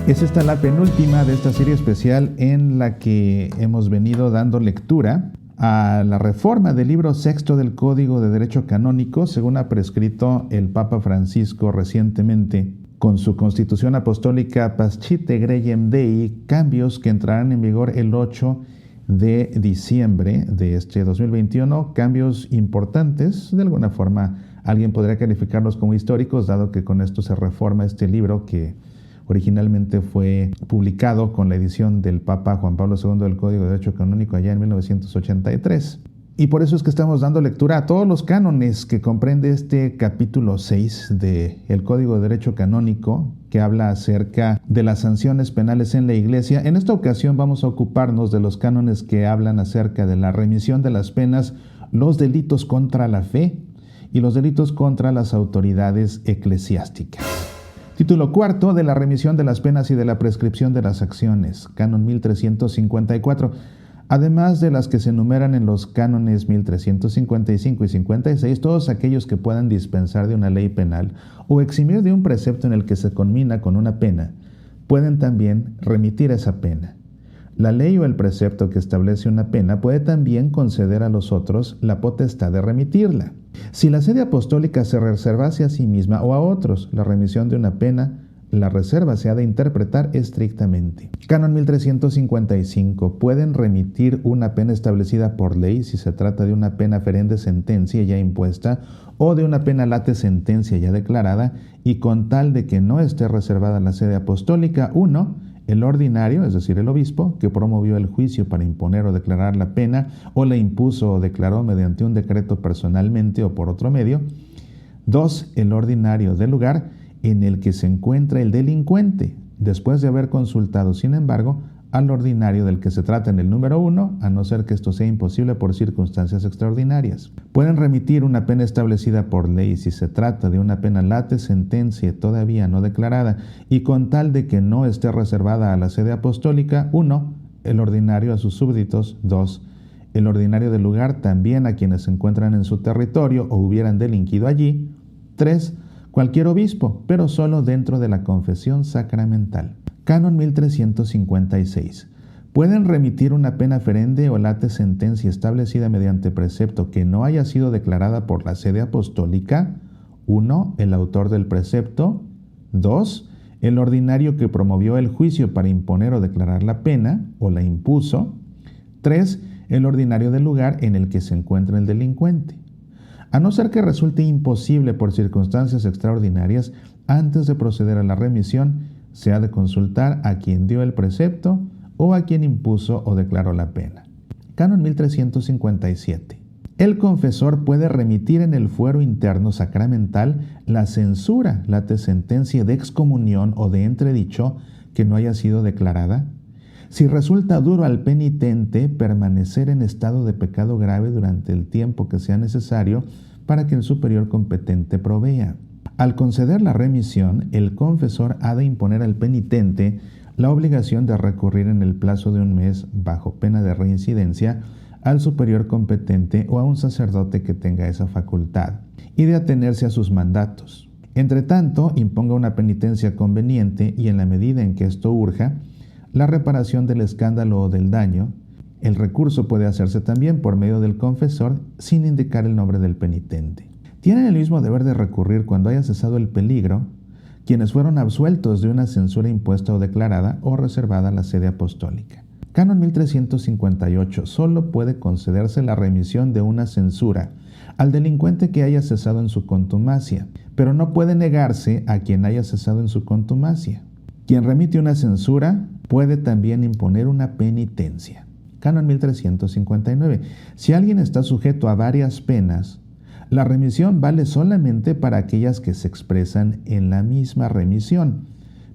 Es esta la penúltima de esta serie especial en la que hemos venido dando lectura a la reforma del libro sexto del Código de Derecho Canónico, según ha prescrito el Papa Francisco recientemente con su Constitución Apostólica Pascite Gregem Dei, cambios que entrarán en vigor el 8 de diciembre de este 2021, cambios importantes. De alguna forma alguien podría calificarlos como históricos, dado que con esto se reforma este libro que originalmente fue publicado con la edición del Papa Juan Pablo II del Código de Derecho Canónico allá en 1983. Y por eso es que estamos dando lectura a todos los cánones que comprende este capítulo 6 del Código de Derecho Canónico, que habla acerca de las sanciones penales en la Iglesia. En esta ocasión vamos a ocuparnos de los cánones que hablan acerca de la remisión de las penas, los delitos contra la fe y los delitos contra las autoridades eclesiásticas. Título cuarto de la remisión de las penas y de la prescripción de las acciones, Canon 1354. Además de las que se enumeran en los cánones 1355 y 56, todos aquellos que puedan dispensar de una ley penal o eximir de un precepto en el que se conmina con una pena, pueden también remitir esa pena. La ley o el precepto que establece una pena puede también conceder a los otros la potestad de remitirla. Si la sede apostólica se reservase a sí misma o a otros la remisión de una pena, la reserva se ha de interpretar estrictamente. Canon 1355. Pueden remitir una pena establecida por ley si se trata de una pena ferende sentencia ya impuesta o de una pena late sentencia ya declarada, y con tal de que no esté reservada la sede apostólica. 1. El ordinario, es decir, el obispo, que promovió el juicio para imponer o declarar la pena, o la impuso o declaró mediante un decreto personalmente o por otro medio. 2. El ordinario del lugar en el que se encuentra el delincuente, después de haber consultado, sin embargo, al ordinario del que se trata en el número 1, a no ser que esto sea imposible por circunstancias extraordinarias. Pueden remitir una pena establecida por ley si se trata de una pena late sentencia todavía no declarada y con tal de que no esté reservada a la sede apostólica. 1. El ordinario a sus súbditos. 2. El ordinario del lugar también a quienes se encuentran en su territorio o hubieran delinquido allí. 3. Cualquier obispo, pero solo dentro de la confesión sacramental. Canon 1356. Pueden remitir una pena ferende o late sentencia establecida mediante precepto que no haya sido declarada por la sede apostólica. 1. El autor del precepto. 2. El ordinario que promovió el juicio para imponer o declarar la pena o la impuso. 3. El ordinario del lugar en el que se encuentra el delincuente. A no ser que resulte imposible por circunstancias extraordinarias, antes de proceder a la remisión, se ha de consultar a quien dio el precepto o a quien impuso o declaró la pena. Canon 1357. El confesor puede remitir en el fuero interno sacramental la censura, late sentencia de excomunión o de entredicho que no haya sido declarada, si resulta duro al penitente permanecer en estado de pecado grave durante el tiempo que sea necesario para que el superior competente provea. Al conceder la remisión, el confesor ha de imponer al penitente la obligación de recurrir en el plazo de un mes, bajo pena de reincidencia, al superior competente o a un sacerdote que tenga esa facultad, y de atenerse a sus mandatos. Entre tanto, imponga una penitencia conveniente y, en la medida en que esto urja, la reparación del escándalo o del daño. El recurso puede hacerse también por medio del confesor sin indicar el nombre del penitente. Tienen el mismo deber de recurrir cuando haya cesado el peligro quienes fueron absueltos de una censura impuesta o declarada o reservada a la sede apostólica. Canon 1358. Solo puede concederse la remisión de una censura al delincuente que haya cesado en su contumacia, pero no puede negarse a quien haya cesado en su contumacia. Quien remite una censura puede también imponer una penitencia. Canon 1359. Si alguien está sujeto a varias penas, la remisión vale solamente para aquellas que se expresan en la misma remisión,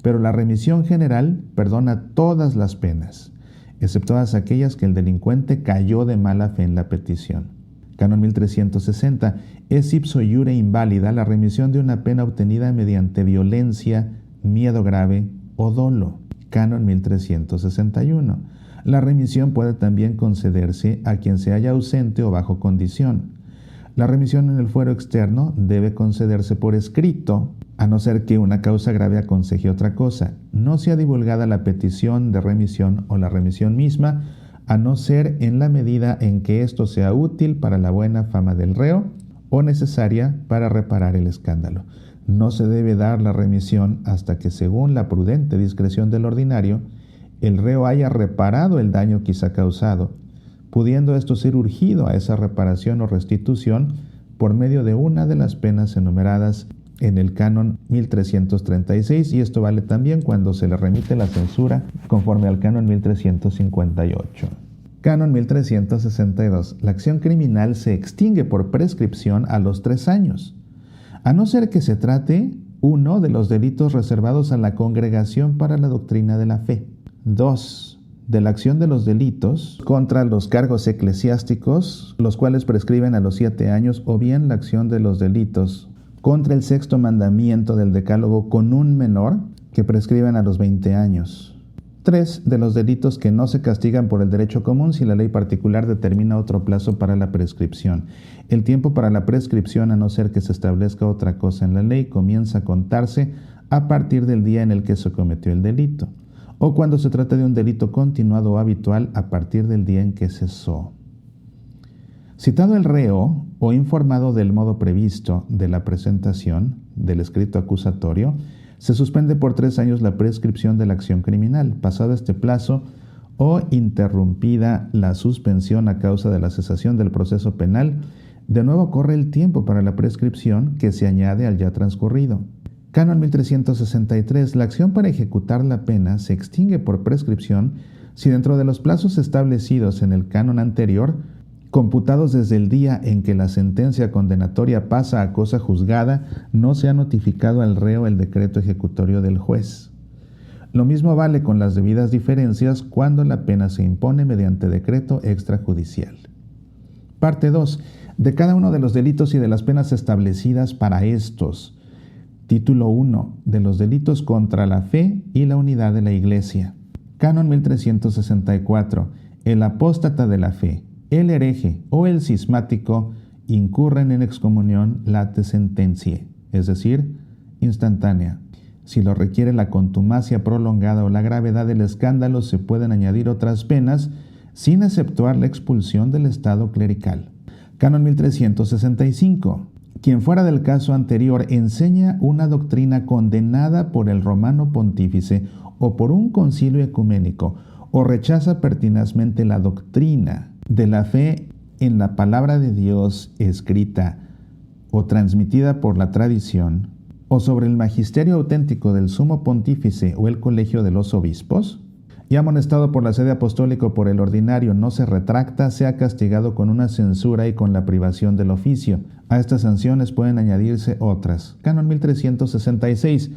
pero la remisión general perdona todas las penas, exceptuadas aquellas que el delincuente cayó de mala fe en la petición. Canon 1360. Es ipso iure inválida la remisión de una pena obtenida mediante violencia, miedo grave o dolo. Canon 1361. La remisión puede también concederse a quien se halla ausente o bajo condición. La remisión en el fuero externo debe concederse por escrito a no ser que una causa grave aconseje otra cosa. No sea divulgada la petición de remisión o la remisión misma, a no ser en la medida en que esto sea útil para la buena fama del reo o necesaria para reparar el escándalo. No se debe dar la remisión hasta que, según la prudente discreción del ordinario, el reo haya reparado el daño quizá causado, pudiendo esto ser urgido a esa reparación o restitución por medio de una de las penas enumeradas en el canon 1336, y esto vale también cuando se le remite la censura conforme al canon 1358. Canon 1362. La acción criminal se extingue por prescripción a los 3 años, a no ser que se trate, 1, de los delitos reservados a la Congregación para la Doctrina de la Fe; 2, de la acción de los delitos contra los cargos eclesiásticos, los cuales prescriben a los 7 años, o bien la acción de los delitos contra el 6º mandamiento del Decálogo con un menor, que prescriben a los 20 años. 3, de los delitos que no se castigan por el derecho común si la ley particular determina otro plazo para la prescripción. El tiempo para la prescripción, a no ser que se establezca otra cosa en la ley, comienza a contarse a partir del día en el que se cometió el delito, o cuando se trata de un delito continuado o habitual, a partir del día en que cesó. Citado el reo o informado del modo previsto de la presentación del escrito acusatorio, se suspende por 3 años la prescripción de la acción criminal. Pasado este plazo o interrumpida la suspensión a causa de la cesación del proceso penal, de nuevo corre el tiempo para la prescripción, que se añade al ya transcurrido. Canon 1363. La acción para ejecutar la pena se extingue por prescripción si dentro de los plazos establecidos en el canon anterior, computados desde el día en que la sentencia condenatoria pasa a cosa juzgada, no se ha notificado al reo el decreto ejecutorio del juez. Lo mismo vale con las debidas diferencias cuando la pena se impone mediante decreto extrajudicial. Parte 2. De cada uno de los delitos y de las penas establecidas para estos. Título 1. De los delitos contra la fe y la unidad de la Iglesia. Canon 1364. El apóstata de la fe, el hereje o el cismático incurren en excomunión late sententiae, es decir, instantánea. Si lo requiere la contumacia prolongada o la gravedad del escándalo, se pueden añadir otras penas sin exceptuar la expulsión del estado clerical. Canon 1365. Quien fuera del caso anterior enseña una doctrina condenada por el romano pontífice o por un concilio ecuménico, o rechaza pertinazmente la doctrina de la fe en la palabra de Dios escrita o transmitida por la tradición, o sobre el magisterio auténtico del sumo pontífice o el colegio de los obispos, y amonestado por la sede apostólica o por el ordinario, no se retracta, sea castigado con una censura y con la privación del oficio. A estas sanciones pueden añadirse otras. Canon 1366.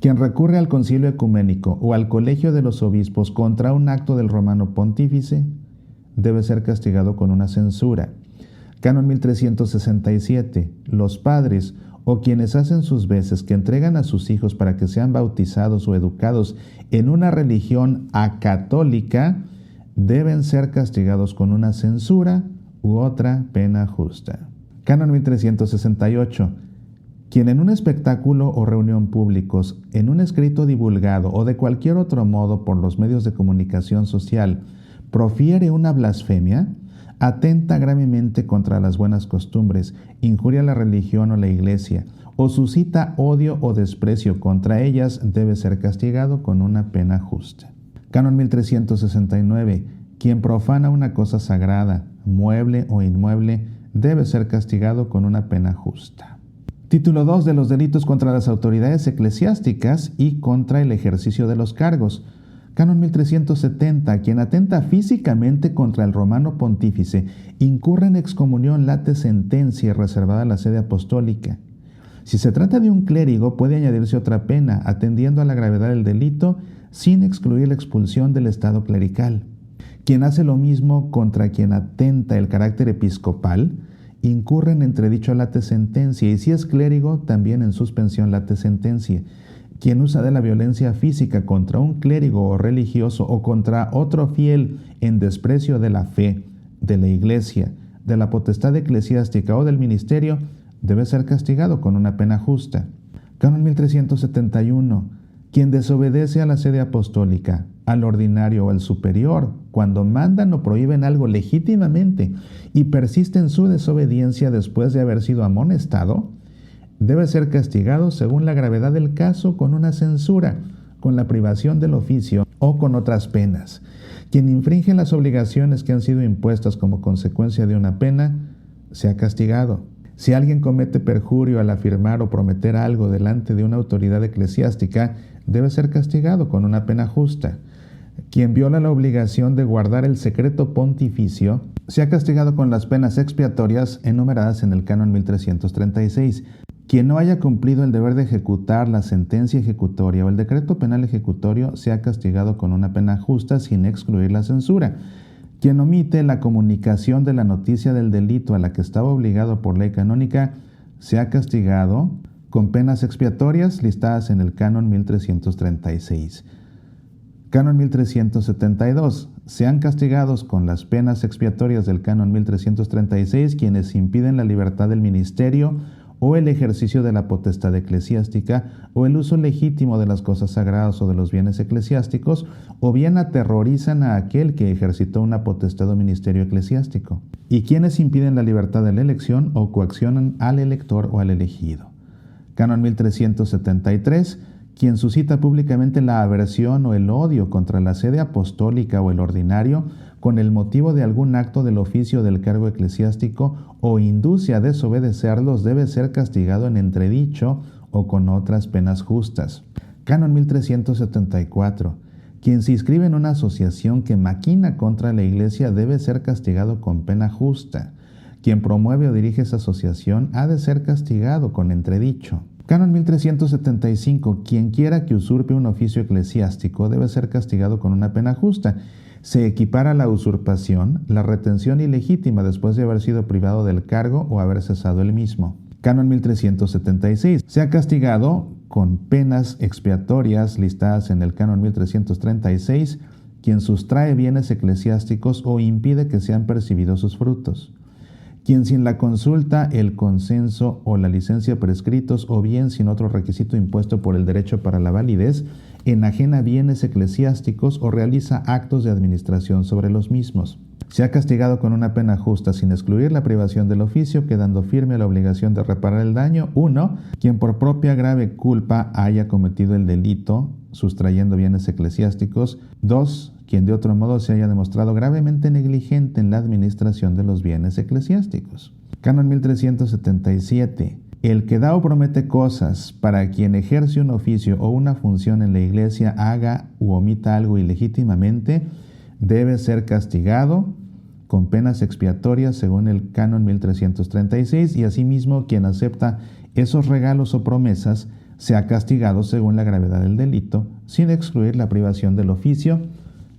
Quien recurre al concilio ecuménico o al colegio de los obispos contra un acto del romano pontífice debe ser castigado con una censura. Canon 1367. Los padres o quienes hacen sus veces que entregan a sus hijos para que sean bautizados o educados en una religión acatólica deben ser castigados con una censura u otra pena justa. Canon 1368. Quien en un espectáculo o reunión públicos, en un escrito divulgado o de cualquier otro modo por los medios de comunicación social, profiere una blasfemia, atenta gravemente contra las buenas costumbres, injuria a la religión o la iglesia, o suscita odio o desprecio contra ellas, debe ser castigado con una pena justa. Canon 1369. Quien profana una cosa sagrada, mueble o inmueble, debe ser castigado con una pena justa. Título 2. De los delitos contra las autoridades eclesiásticas y contra el ejercicio de los cargos. Canon 1370. Quien atenta físicamente contra el romano pontífice incurre en excomunión late sentencia reservada a la sede apostólica. Si se trata de un clérigo, puede añadirse otra pena, atendiendo a la gravedad del delito, sin excluir la expulsión del estado clerical. Quien hace lo mismo contra quien atenta el carácter episcopal, incurre en entredicho late sentencia, y si es clérigo, también en suspensión late sentencia. Quien usa de la violencia física contra un clérigo o religioso o contra otro fiel en desprecio de la fe, de la iglesia, de la potestad eclesiástica o del ministerio, debe ser castigado con una pena justa. Canon 1371. Quien desobedece a la sede apostólica, al ordinario o al superior, cuando mandan o prohíben algo legítimamente y persiste en su desobediencia después de haber sido amonestado, debe ser castigado según la gravedad del caso con una censura, con la privación del oficio o con otras penas. Quien infringe las obligaciones que han sido impuestas como consecuencia de una pena, sea castigado. Si alguien comete perjurio al afirmar o prometer algo delante de una autoridad eclesiástica, debe ser castigado con una pena justa. Quien viola la obligación de guardar el secreto pontificio, sea castigado con las penas expiatorias enumeradas en el Canon 1336. Quien no haya cumplido el deber de ejecutar la sentencia ejecutoria o el decreto penal ejecutorio, sea castigado con una pena justa sin excluir la censura. Quien omite la comunicación de la noticia del delito a la que estaba obligado por ley canónica, sea castigado con penas expiatorias listadas en el Canon 1336. Canon 1372. Sean castigados con las penas expiatorias del Canon 1336 quienes impiden la libertad del ministerio o el ejercicio de la potestad eclesiástica, o el uso legítimo de las cosas sagradas o de los bienes eclesiásticos, o bien aterrorizan a aquel que ejercitó una potestad o ministerio eclesiástico, y quienes impiden la libertad de la elección o coaccionan al elector o al elegido. Canon 1373. Quien suscita públicamente la aversión o el odio contra la sede apostólica o el ordinario con el motivo de algún acto del oficio del cargo eclesiástico o induce a desobedecerlos debe ser castigado en entredicho o con otras penas justas. Canon 1374. Quien se inscribe en una asociación que maquina contra la Iglesia debe ser castigado con pena justa. Quien promueve o dirige esa asociación ha de ser castigado con entredicho. Canon 1375. Quien quiera que usurpe un oficio eclesiástico debe ser castigado con una pena justa. Se equipara a la usurpación la retención ilegítima después de haber sido privado del cargo o haber cesado el mismo. Canon 1376. Se ha castigado con penas expiatorias listadas en el Canon 1336 quien sustrae bienes eclesiásticos o impide que sean percibidos sus frutos. Quien sin la consulta, el consenso o la licencia prescritos o bien sin otro requisito impuesto por el derecho para la validez, enajena bienes eclesiásticos o realiza actos de administración sobre los mismos. Se ha castigado con una pena justa sin excluir la privación del oficio, quedando firme la obligación de reparar el daño. 1. Quien por propia grave culpa haya cometido el delito, sustrayendo bienes eclesiásticos. 2. Quien de otro modo se haya demostrado gravemente negligente en la administración de los bienes eclesiásticos. Canon 1377. El que da o promete cosas para quien ejerce un oficio o una función en la Iglesia haga u omita algo ilegítimamente, debe ser castigado con penas expiatorias según el Canon 1336 y asimismo quien acepta esos regalos o promesas sea castigado según la gravedad del delito, sin excluir la privación del oficio,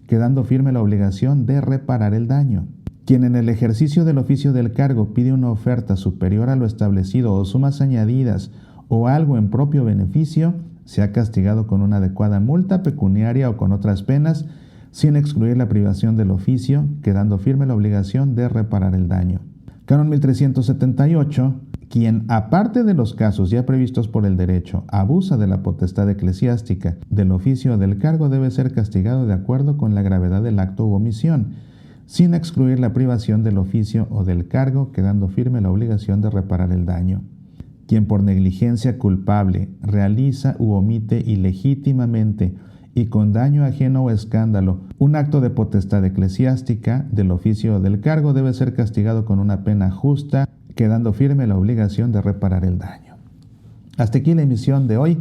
quedando firme la obligación de reparar el daño. Quien en el ejercicio del oficio del cargo pide una oferta superior a lo establecido o sumas añadidas o algo en propio beneficio, sea castigado con una adecuada multa pecuniaria o con otras penas, sin excluir la privación del oficio, quedando firme la obligación de reparar el daño. Canon 1378. Quien, aparte de los casos ya previstos por el derecho, abusa de la potestad eclesiástica, del oficio o del cargo, debe ser castigado de acuerdo con la gravedad del acto u omisión, sin excluir la privación del oficio o del cargo, quedando firme la obligación de reparar el daño. Quien por negligencia culpable realiza u omite ilegítimamente y con daño ajeno o escándalo un acto de potestad eclesiástica, del oficio o del cargo, debe ser castigado con una pena justa, quedando firme la obligación de reparar el daño. Hasta aquí la emisión de hoy.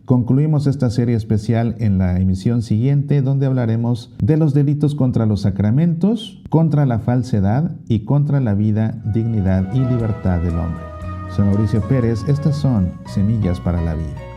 Concluimos esta serie especial en la emisión siguiente, donde hablaremos de los delitos contra los sacramentos, contra la falsedad y contra la vida, dignidad y libertad del hombre. Soy Mauricio Pérez, estas son Semillas para la Vida.